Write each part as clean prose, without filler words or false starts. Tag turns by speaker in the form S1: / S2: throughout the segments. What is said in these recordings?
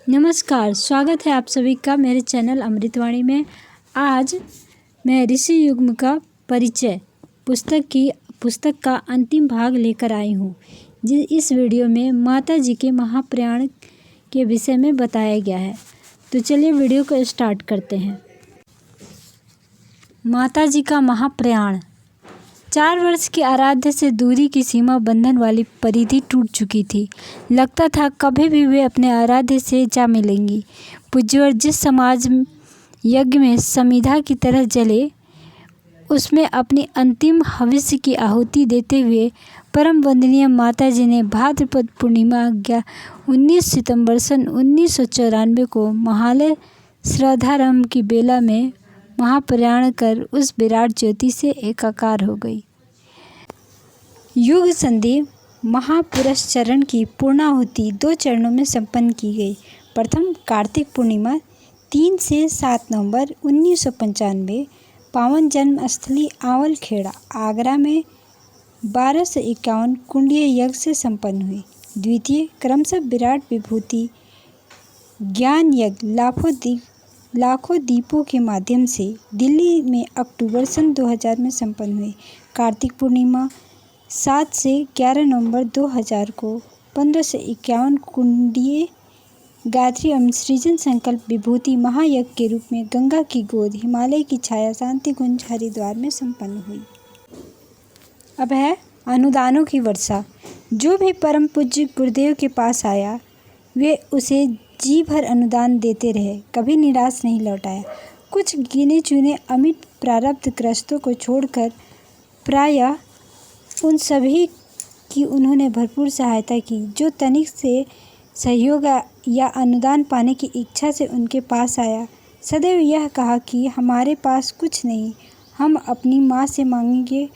S1: नमस्कार, स्वागत है आप सभी का मेरे चैनल अमृतवाणी में। आज मैं ऋषि युग्म का परिचय पुस्तक का अंतिम भाग लेकर आई हूँ। इस वीडियो में माता जी के महाप्रयाण के विषय में बताया गया है। तो चलिए वीडियो को स्टार्ट करते हैं। माता जी का महाप्रयाण। 4 वर्ष की आराध्य से दूरी की सीमा बंधन वाली परिधि टूट चुकी थी। लगता था कभी भी वे अपने आराध्य से जा मिलेंगी। पूज्यवर जिस समाज यज्ञ में समिधा की तरह जले, उसमें अपनी अंतिम हविष्य की आहुति देते हुए परम वंदनीय माता जी ने भाद्रपद पूर्णिमा 19 सितंबर सन 1994 को महालय श्राद्धारंभ की बेला में महाप्रयाण कर उस विराट ज्योति से एकाकार हो गई। युग संधि महापुरस्चरण की पूर्णाहुति 2 चरणों में संपन्न की गई। प्रथम कार्तिक पूर्णिमा 3 से 7 नवंबर 1995 पावन जन्मस्थली आंवल खेड़ा आगरा में 1251 कुंडीय यज्ञ से संपन्न हुई। द्वितीय क्रमशः विराट विभूति ज्ञान यज्ञ लाखों दीपों के माध्यम से दिल्ली में अक्टूबर सन 2000 में संपन्न हुई। कार्तिक पूर्णिमा 7 से 11 नवंबर 2000 को 15 से 51 कुंडीय गायत्री एवं सृजन संकल्प विभूति महायज्ञ के रूप में गंगा की गोद हिमालय की छाया शांति कुंज हरिद्वार में संपन्न हुई। अब है अनुदानों की वर्षा। जो भी परम पूज्य गुरुदेव के पास आया, वे उसे जी भर अनुदान देते रहे, कभी निराश नहीं लौटाया। कुछ गिने चुने अमिट प्रारब्ध ग्रस्तों को छोड़कर प्रायः उन सभी की उन्होंने भरपूर सहायता की जो तनिक से सहयोग या अनुदान पाने की इच्छा से उनके पास आया। सदैव यह कहा कि हमारे पास कुछ नहीं, हम अपनी माँ से मांगेंगे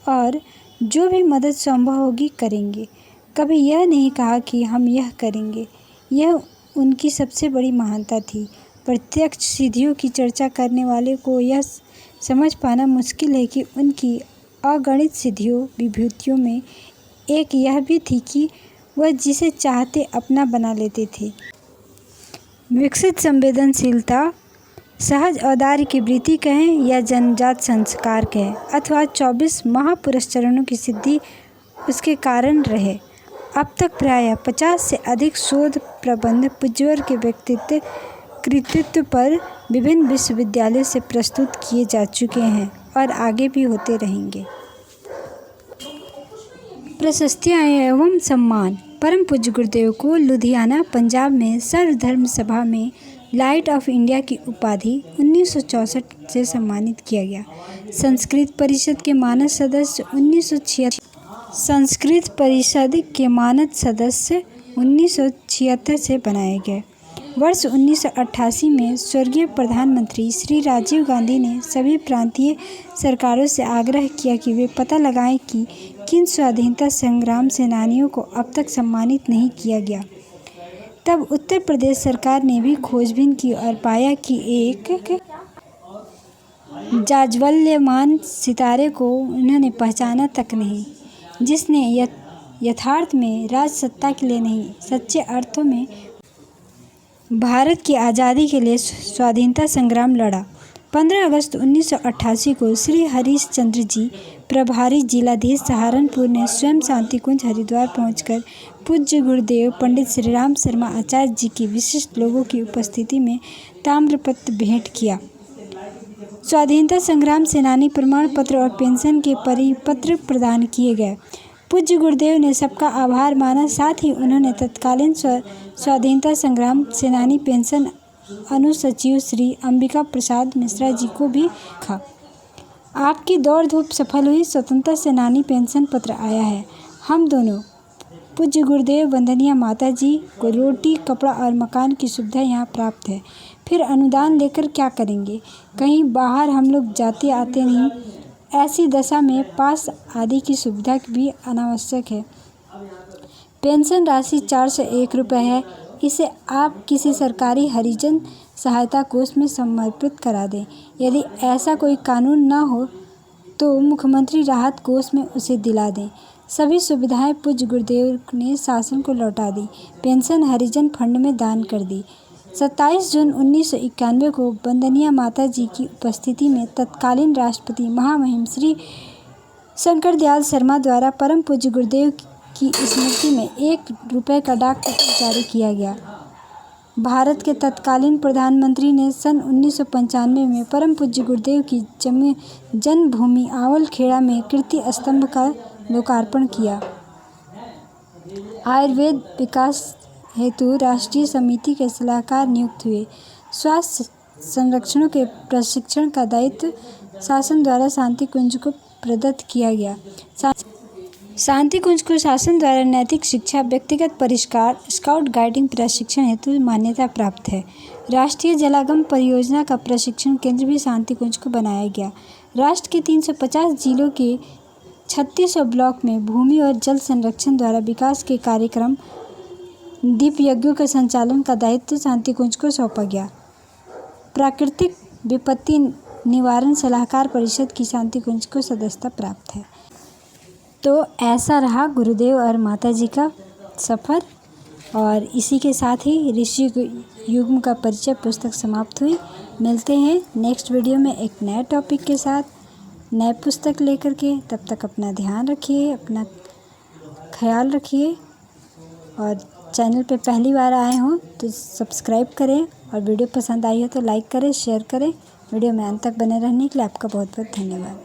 S1: और जो भी मदद संभव होगी करेंगे। कभी यह नहीं कहा कि हम यह करेंगे। यह उनकी सबसे बड़ी महानता थी। प्रत्यक्ष सिद्धियों की चर्चा करने वाले को यह समझ पाना मुश्किल है कि उनकी अगणित सिद्धियों विभूतियों में एक यह भी थी कि वह जिसे चाहते अपना बना लेते थे। विकसित संवेदनशीलता, सहज औदार्य की वृत्ति कहें या जन्मजात संस्कार कहें, अथवा 24 महापुरस्चरणों की सिद्धि उसके कारण रहे। अब तक प्रायः 50 से अधिक शोध प्रबंध पूज्यवर के व्यक्तित्व कृतित्व पर विभिन्न विश्वविद्यालयों से प्रस्तुत किए जा चुके हैं और आगे भी होते रहेंगे। प्रशस्तियाँ एवं सम्मान। परम पूज्य गुरुदेव को लुधियाना पंजाब में सर्वधर्म सभा में लाइट ऑफ इंडिया की उपाधि 1964 से सम्मानित किया गया। संस्कृत परिषद के मानद सदस्य 1976 से बनाए गए। वर्ष 1988 में स्वर्गीय प्रधानमंत्री श्री राजीव गांधी ने सभी प्रांतीय सरकारों से आग्रह किया कि वे पता लगाएं कि किन स्वाधीनता संग्राम सेनानियों को अब तक सम्मानित नहीं किया गया। तब उत्तर प्रदेश सरकार ने भी खोजबीन की और पाया कि एक जाज्वल्यमान सितारे को उन्होंने पहचाना तक नहीं, जिसने यथार्थ में राजसत्ता के लिए नहीं, सच्चे अर्थों में भारत की आज़ादी के लिए स्वाधीनता संग्राम लड़ा। 15 अगस्त 1988 को श्री हरीश चंद्र जी, प्रभारी जिलाधीश सहारनपुर ने स्वयं शांति कुंज हरिद्वार पहुंचकर पूज्य गुरुदेव पंडित श्री राम शर्मा आचार्य जी की विशिष्ट लोगों की उपस्थिति में ताम्रपत्र भेंट किया। स्वाधीनता संग्राम सेनानी प्रमाण पत्र और पेंशन के परिपत्र प्रदान किए गए। पूज्य गुरुदेव ने सबका आभार माना। साथ ही उन्होंने तत्कालीन स्वाधीनता संग्राम सेनानी पेंशन अनुसचिव श्री अंबिका प्रसाद मिश्रा जी को भी लिखा। आपकी दौड़ धूप सफल हुई, स्वतंत्रता सेनानी पेंशन पत्र आया है। हम दोनों पूज्य गुरुदेव वंदनीय माता जी को रोटी, कपड़ा और मकान की सुविधा यहाँ प्राप्त है। फिर अनुदान लेकर क्या करेंगे? कहीं बाहर हम लोग जाते आते नहीं। ऐसी दशा में पास आदि की सुविधा भी अनावश्यक है। पेंशन राशि 401 रुपये है। इसे आप किसी सरकारी हरिजन सहायता कोष में समर्पित करा दें। यदि ऐसा कोई कानून न हो तो मुख्यमंत्री राहत कोष में उसे दिला दें। सभी सुविधाएं पूज्य गुरुदेव ने शासन को लौटा दी। पेंशन हरिजन फंड में दान कर दी। 27 जून 1991 को वंदनीय माता जी की उपस्थिति में तत्कालीन राष्ट्रपति महामहिम श्री शंकर दयाल शर्मा द्वारा परम पूज्य गुरुदेव की स्मृति में 1 रुपये का डाक टिकट जारी किया गया। भारत के तत्कालीन प्रधानमंत्री ने सन 1995 में परम पूज्य गुरुदेव की जन्मभूमि आवलखेड़ा में कीर्ति स्तंभ का लोकार्पण किया। आयुर्वेद विकास हेतु राष्ट्रीय समिति के सलाहकार नियुक्त हुए। स्वास्थ्य संरक्षणों के प्रशिक्षण का दायित्व शासन द्वारा शांति कुंज को प्रदत्त किया गया। शांति कुंज को शासन द्वारा नैतिक शिक्षा, व्यक्तिगत परिष्कार, स्काउट गाइडिंग प्रशिक्षण हेतु मान्यता प्राप्त है। राष्ट्रीय जलागम परियोजना का प्रशिक्षण केंद्र भी शांति कुंज को बनाया गया। राष्ट्र के 350 जिलों के 3600 ब्लॉक में भूमि और जल संरक्षण द्वारा विकास के कार्यक्रम, दीप यज्ञों के संचालन का दायित्व शांति कुंज को सौंपा गया। प्राकृतिक विपत्ति निवारण सलाहकार परिषद की शांति कुंज को सदस्यता प्राप्त है। तो ऐसा रहा गुरुदेव और माता जी का सफ़र, और इसी के साथ ही ऋषि युग का परिचय पुस्तक समाप्त हुई। मिलते हैं नेक्स्ट वीडियो में एक नए टॉपिक के साथ, नए पुस्तक लेकर के। तब तक अपना ध्यान रखिए, अपना ख्याल रखिए, और चैनल पे पहली बार आए हो तो सब्सक्राइब करें, और वीडियो पसंद आई हो तो लाइक करें, शेयर करें। वीडियो में अंत तक बने रहने के लिए आपका बहुत बहुत धन्यवाद।